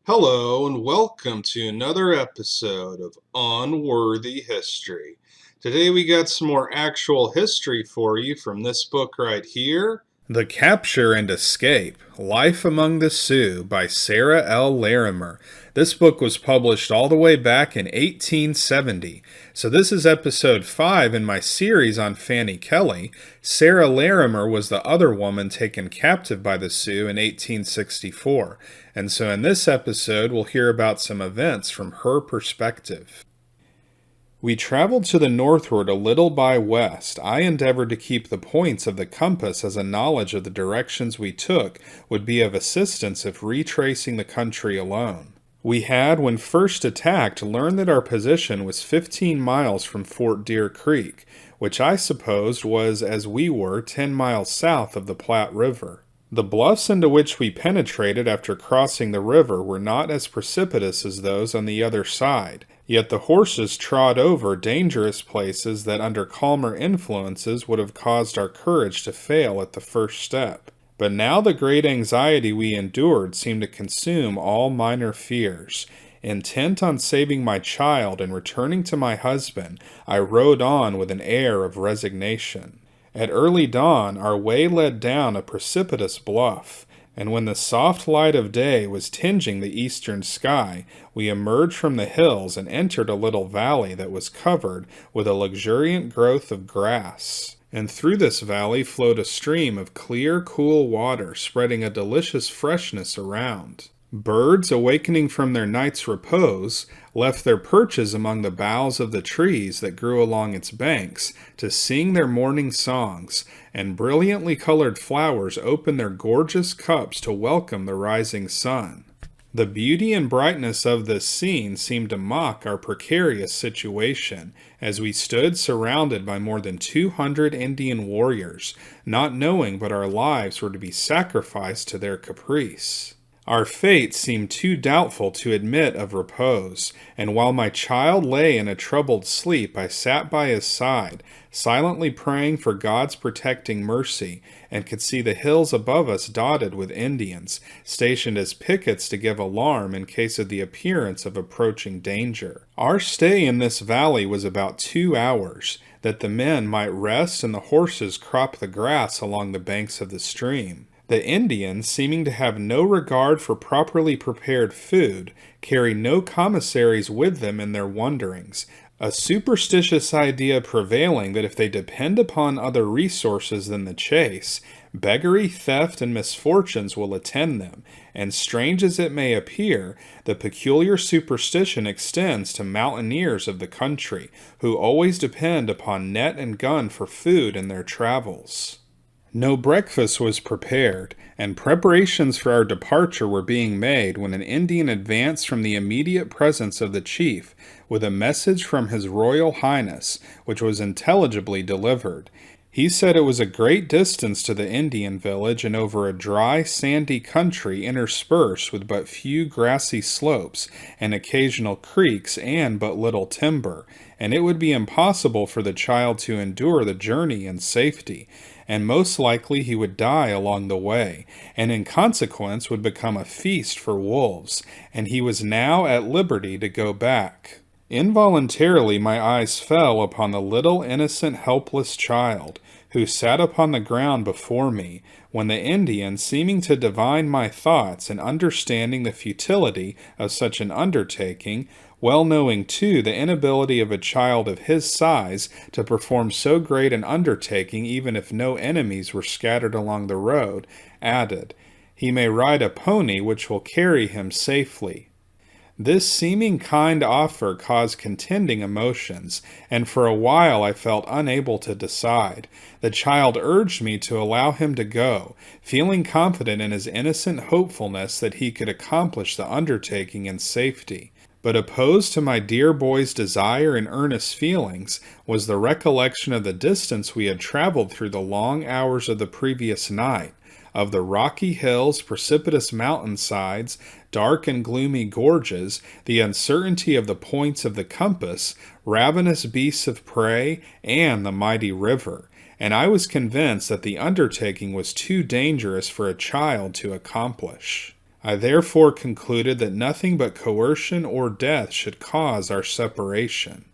Hello, and welcome to another episode of Unworthy History. Today we got some more actual history for you from this book right here, The Capture and Escape, Life Among the Sioux by Sarah L. Larimer. This book was published all the way back in 1870. So this is episode 5 in my series on Fanny Kelly. Sarah Larimer was the other woman taken captive by the Sioux in 1864. And so in this episode, we'll hear about some events from her perspective. We traveled to the northward a little by west. I endeavored to keep the points of the compass, as a knowledge of the directions we took would be of assistance if retracing the country alone. We had, when first attacked, learned that our position was 15 miles from Fort Deer Creek, which I supposed was, as we were, 10 miles south of the Platte River. The bluffs into which we penetrated after crossing the river were not as precipitous as those on the other side, yet the horses trod over dangerous places that under calmer influences would have caused our courage to fail at the first step. But now the great anxiety we endured seemed to consume all minor fears. Intent on saving my child and returning to my husband, I rode on with an air of resignation. At early dawn, our way led down a precipitous bluff, and when the soft light of day was tinging the eastern sky, we emerged from the hills and entered a little valley that was covered with a luxuriant growth of grass. And through this valley flowed a stream of clear, cool water, spreading a delicious freshness around. Birds, awakening from their night's repose, left their perches among the boughs of the trees that grew along its banks to sing their morning songs, and brilliantly colored flowers opened their gorgeous cups to welcome the rising sun. The beauty and brightness of this scene seemed to mock our precarious situation, as we stood surrounded by more than 200 Indian warriors, not knowing but our lives were to be sacrificed to their caprice. Our fate seemed too doubtful to admit of repose, and while my child lay in a troubled sleep, I sat by his side, silently praying for God's protecting mercy, and could see the hills above us dotted with Indians, stationed as pickets to give alarm in case of the appearance of approaching danger. Our stay in this valley was about 2 hours, that the men might rest and the horses crop the grass along the banks of the stream. The Indians, seeming to have no regard for properly prepared food, carry no commissaries with them in their wanderings, a superstitious idea prevailing that if they depend upon other resources than the chase, beggary, theft, and misfortunes will attend them, and strange as it may appear, the peculiar superstition extends to mountaineers of the country, who always depend upon net and gun for food in their travels. No breakfast was prepared, and preparations for our departure were being made when an Indian advanced from the immediate presence of the chief with a message from His Royal Highness, which was intelligibly delivered. He said it was a great distance to the Indian village and over a dry, sandy country interspersed with but few grassy slopes and occasional creeks and but little timber, and it would be impossible for the child to endure the journey in safety, and most likely he would die along the way, and in consequence would become a feast for wolves, and he was now at liberty to go back. Involuntarily my eyes fell upon the little innocent helpless child, who sat upon the ground before me, when the Indian, seeming to divine my thoughts and understanding the futility of such an undertaking, well knowing too the inability of a child of his size to perform so great an undertaking even if no enemies were scattered along the road, added, "He may ride a pony which will carry him safely." This seeming kind offer caused contending emotions, and for a while I felt unable to decide. The child urged me to allow him to go, feeling confident in his innocent hopefulness that he could accomplish the undertaking in safety. But opposed to my dear boy's desire and earnest feelings was the recollection of the distance we had traveled through the long hours of the previous night, of the rocky hills, precipitous mountainsides, dark and gloomy gorges, the uncertainty of the points of the compass, ravenous beasts of prey, and the mighty river, and I was convinced that the undertaking was too dangerous for a child to accomplish. I therefore concluded that nothing but coercion or death should cause our separation.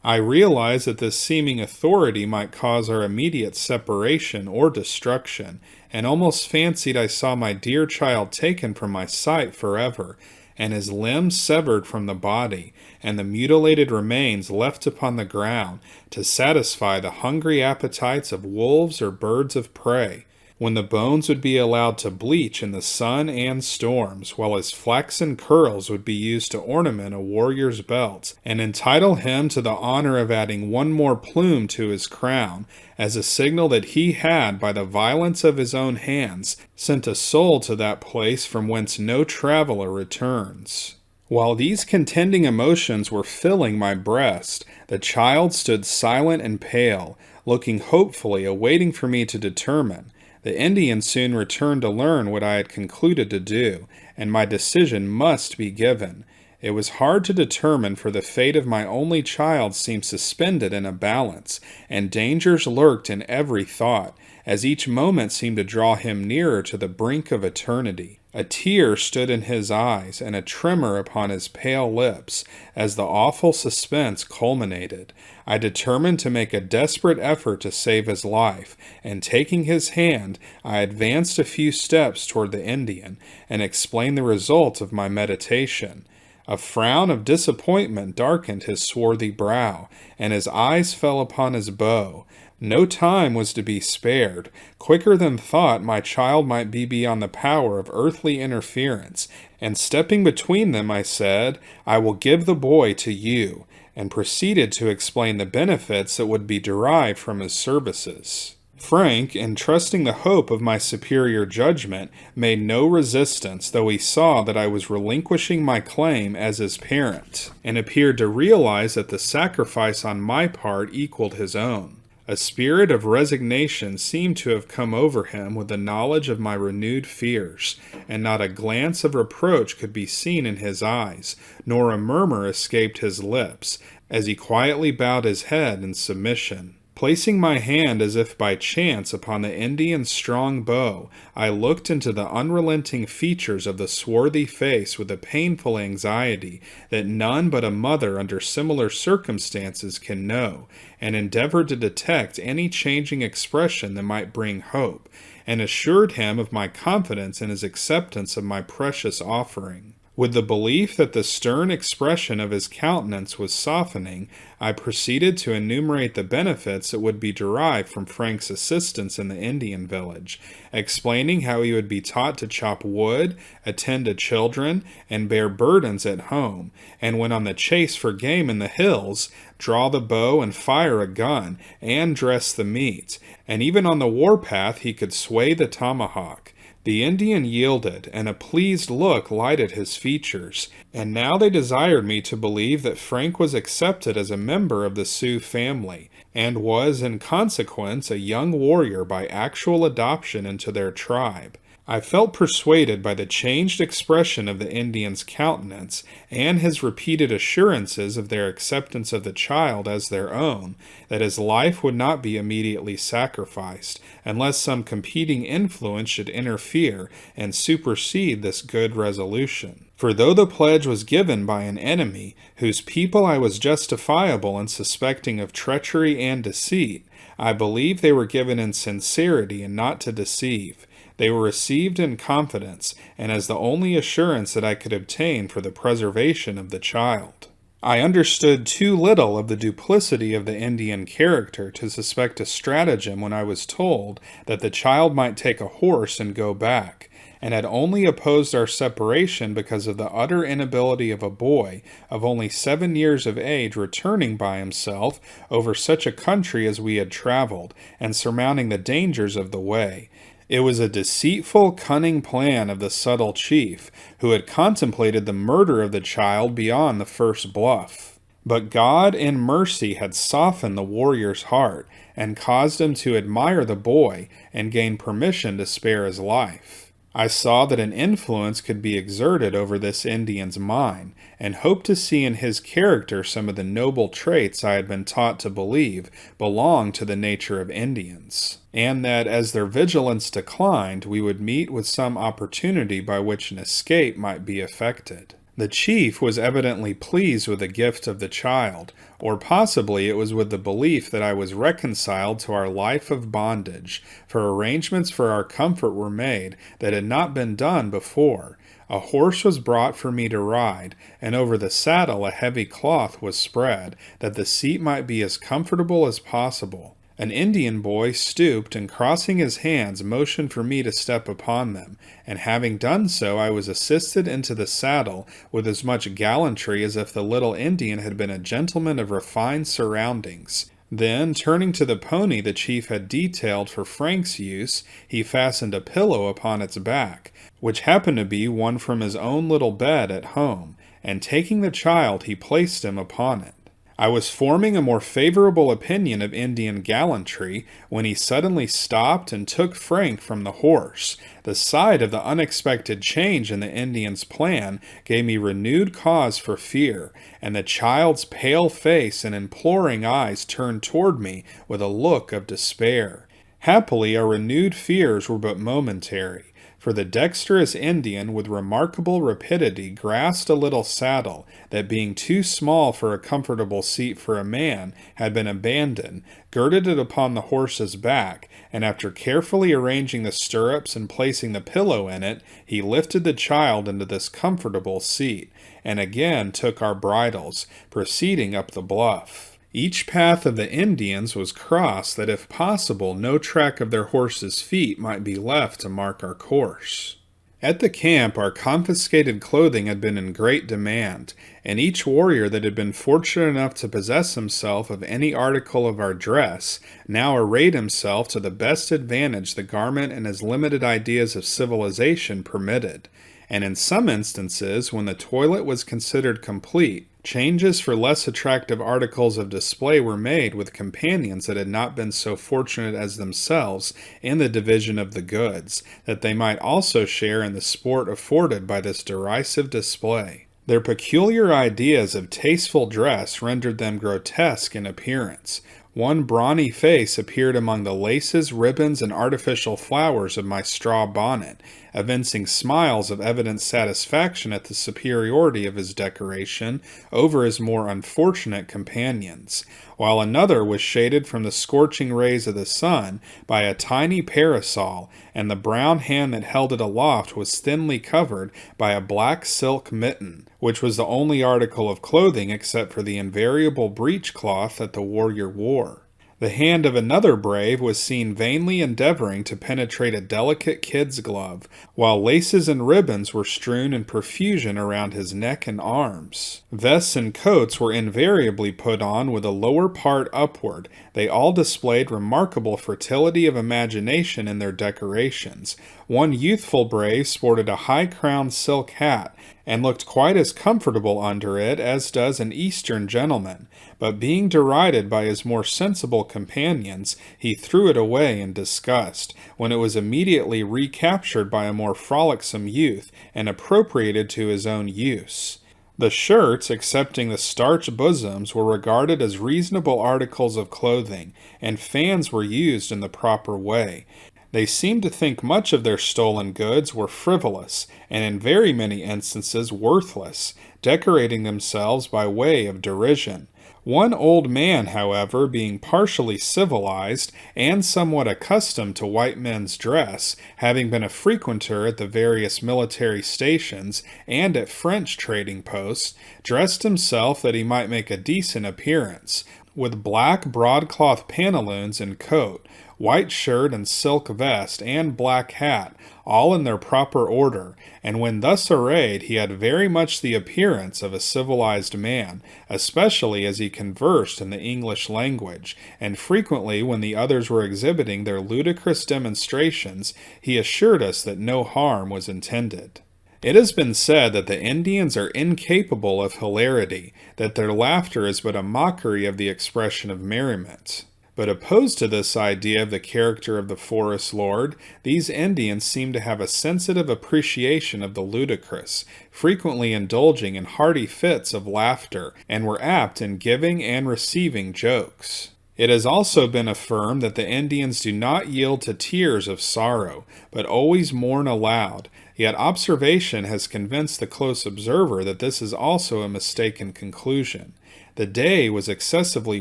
I realized that this seeming authority might cause our immediate separation or destruction, and almost fancied I saw my dear child taken from my sight forever, and his limbs severed from the body, and the mutilated remains left upon the ground to satisfy the hungry appetites of wolves or birds of prey, when the bones would be allowed to bleach in the sun and storms, while his flaxen curls would be used to ornament a warrior's belt, and entitle him to the honor of adding one more plume to his crown, as a signal that he had, by the violence of his own hands, sent a soul to that place from whence no traveler returns. While these contending emotions were filling my breast, the child stood silent and pale, looking hopefully, awaiting for me to determine. The Indian soon returned to learn what I had concluded to do, and my decision must be given. It was hard to determine, for the fate of my only child seemed suspended in a balance, and dangers lurked in every thought, as each moment seemed to draw him nearer to the brink of eternity. A tear stood in his eyes, and a tremor upon his pale lips, as the awful suspense culminated. I determined to make a desperate effort to save his life, and taking his hand, I advanced a few steps toward the Indian, and explained the result of my meditation. A frown of disappointment darkened his swarthy brow, and his eyes fell upon his bow. No time was to be spared. Quicker than thought, my child might be beyond the power of earthly interference, and stepping between them, I said, "I will give the boy to you," and proceeded to explain the benefits that would be derived from his services. Frank, entrusting the hope of my superior judgment, made no resistance, though he saw that I was relinquishing my claim as his parent, and appeared to realize that the sacrifice on my part equaled his own. A spirit of resignation seemed to have come over him with the knowledge of my renewed fears, and not a glance of reproach could be seen in his eyes, nor a murmur escaped his lips, as he quietly bowed his head in submission. Placing my hand as if by chance upon the Indian's strong bow, I looked into the unrelenting features of the swarthy face with a painful anxiety that none but a mother under similar circumstances can know, and endeavored to detect any changing expression that might bring hope, and assured him of my confidence in his acceptance of my precious offering. With the belief that the stern expression of his countenance was softening, I proceeded to enumerate the benefits that would be derived from Frank's assistance in the Indian village, explaining how he would be taught to chop wood, attend to children, and bear burdens at home, and when on the chase for game in the hills, draw the bow and fire a gun, and dress the meat, and even on the warpath he could sway the tomahawk. The Indian yielded, and a pleased look lighted his features, and now they desired me to believe that Frank was accepted as a member of the Sioux family, and was, in consequence, a young warrior by actual adoption into their tribe. I felt persuaded by the changed expression of the Indian's countenance, and his repeated assurances of their acceptance of the child as their own, that his life would not be immediately sacrificed, unless some competing influence should interfere and supersede this good resolution. For though the pledge was given by an enemy, whose people I was justifiable in suspecting of treachery and deceit, I believe they were given in sincerity and not to deceive. They were received in confidence, and as the only assurance that I could obtain for the preservation of the child. I understood too little of the duplicity of the Indian character to suspect a stratagem when I was told that the child might take a horse and go back, and had only opposed our separation because of the utter inability of a boy of only 7 years of age returning by himself over such a country as we had traveled, and surmounting the dangers of the way. It was a deceitful, cunning plan of the subtle chief, who had contemplated the murder of the child beyond the first bluff. But God in mercy had softened the warrior's heart, and caused him to admire the boy, and gain permission to spare his life. I saw that an influence could be exerted over this Indian's mind, and hoped to see in his character some of the noble traits I had been taught to believe belonged to the nature of Indians, and that as their vigilance declined, we would meet with some opportunity by which an escape might be effected. The chief was evidently pleased with the gift of the child, or possibly it was with the belief that I was reconciled to our life of bondage, for arrangements for our comfort were made that had not been done before. A horse was brought for me to ride, and over the saddle a heavy cloth was spread, that the seat might be as comfortable as possible. An Indian boy stooped and crossing his hands motioned for me to step upon them, and having done so I was assisted into the saddle with as much gallantry as if the little Indian had been a gentleman of refined surroundings. Then, turning to the pony the chief had detailed for Frank's use, he fastened a pillow upon its back, which happened to be one from his own little bed at home, and taking the child he placed him upon it. I was forming a more favorable opinion of Indian gallantry when he suddenly stopped and took Frank from the horse. The sight of the unexpected change in the Indian's plan gave me renewed cause for fear, and the child's pale face and imploring eyes turned toward me with a look of despair. Happily, our renewed fears were but momentary, for the dexterous Indian with remarkable rapidity grasped a little saddle that, being too small for a comfortable seat for a man, had been abandoned, girded it upon the horse's back, and after carefully arranging the stirrups and placing the pillow in it, he lifted the child into this comfortable seat, and again took our bridles, proceeding up the bluff. Each path of the Indians was crossed that if possible no track of their horses' feet might be left to mark our course. At the camp our confiscated clothing had been in great demand, and each warrior that had been fortunate enough to possess himself of any article of our dress now arrayed himself to the best advantage the garment and his limited ideas of civilization permitted, and in some instances, when the toilet was considered complete, changes for less attractive articles of display were made with companions that had not been so fortunate as themselves in the division of the goods, that they might also share in the sport afforded by this derisive display. Their peculiar ideas of tasteful dress rendered them grotesque in appearance. One brawny face appeared among the laces, ribbons, and artificial flowers of my straw bonnet, evincing smiles of evident satisfaction at the superiority of his decoration over his more unfortunate companions, while another was shaded from the scorching rays of the sun by a tiny parasol, and the brown hand that held it aloft was thinly covered by a black silk mitten, which was the only article of clothing except for the invariable breechcloth that the warrior wore. The hand of another brave was seen vainly endeavoring to penetrate a delicate kid's glove, while laces and ribbons were strewn in profusion around his neck and arms. Vests and coats were invariably put on with the lower part upward. They all displayed remarkable fertility of imagination in their decorations. One youthful brave sported a high-crowned silk hat, and looked quite as comfortable under it as does an Eastern gentleman, but being derided by his more sensible companions, he threw it away in disgust, when it was immediately recaptured by a more frolicsome youth, and appropriated to his own use. The shirts, excepting the starched bosoms, were regarded as reasonable articles of clothing, and fans were used in the proper way. They seemed to think much of their stolen goods were frivolous, and in very many instances worthless, decorating themselves by way of derision. One old man, however, being partially civilized, and somewhat accustomed to white men's dress, having been a frequenter at the various military stations and at French trading posts, dressed himself that he might make a decent appearance, with black broadcloth pantaloons and coat, white shirt and silk vest, and black hat, all in their proper order, and when thus arrayed he had very much the appearance of a civilized man, especially as he conversed in the English language, and frequently when the others were exhibiting their ludicrous demonstrations, he assured us that no harm was intended. It has been said that the Indians are incapable of hilarity, that their laughter is but a mockery of the expression of merriment. But opposed to this idea of the character of the forest lord, these Indians seem to have a sensitive appreciation of the ludicrous, frequently indulging in hearty fits of laughter, and were apt in giving and receiving jokes. It has also been affirmed that the Indians do not yield to tears of sorrow, but always mourn aloud, yet observation has convinced the close observer that this is also a mistaken conclusion. The day was excessively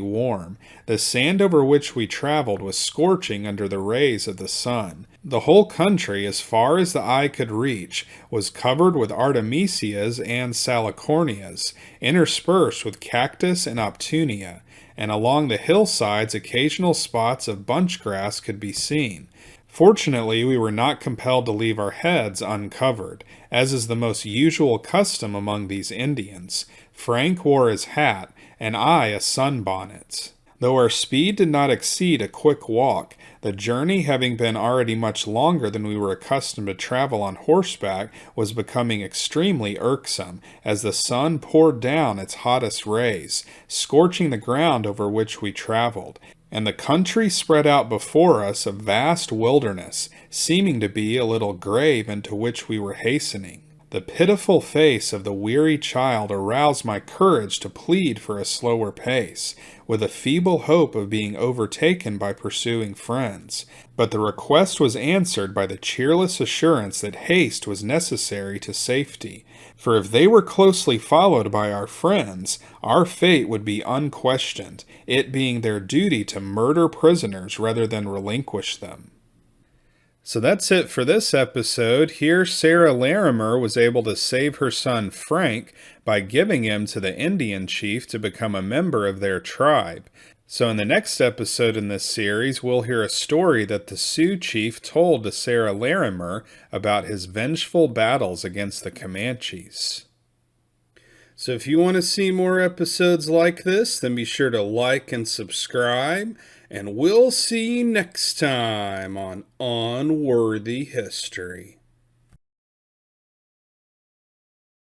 warm. The sand over which we traveled was scorching under the rays of the sun. The whole country, as far as the eye could reach, was covered with artemisias and salicornias, interspersed with cactus and optunia, and along the hillsides occasional spots of bunch grass could be seen. Fortunately, we were not compelled to leave our heads uncovered, as is the most usual custom among these Indians. Frank wore his hat, and I a sunbonnet. Though our speed did not exceed a quick walk, the journey, having been already much longer than we were accustomed to travel on horseback, was becoming extremely irksome, as the sun poured down its hottest rays, scorching the ground over which we traveled, and the country spread out before us a vast wilderness, seeming to be a little grave into which we were hastening. The pitiful face of the weary child aroused my courage to plead for a slower pace, with a feeble hope of being overtaken by pursuing friends. But the request was answered by the cheerless assurance that haste was necessary to safety, for if they were closely followed by our friends, our fate would be unquestioned, it being their duty to murder prisoners rather than relinquish them. So that's it for this episode. Here, Sarah Larimer was able to save her son Frank by giving him to the Indian chief to become a member of their tribe. So in the next episode in this series, we'll hear a story that the Sioux chief told to Sarah Larimer about his vengeful battles against the Comanches. So if you want to see more episodes like this, then be sure to like and subscribe. And we'll see you next time on Unworthy History.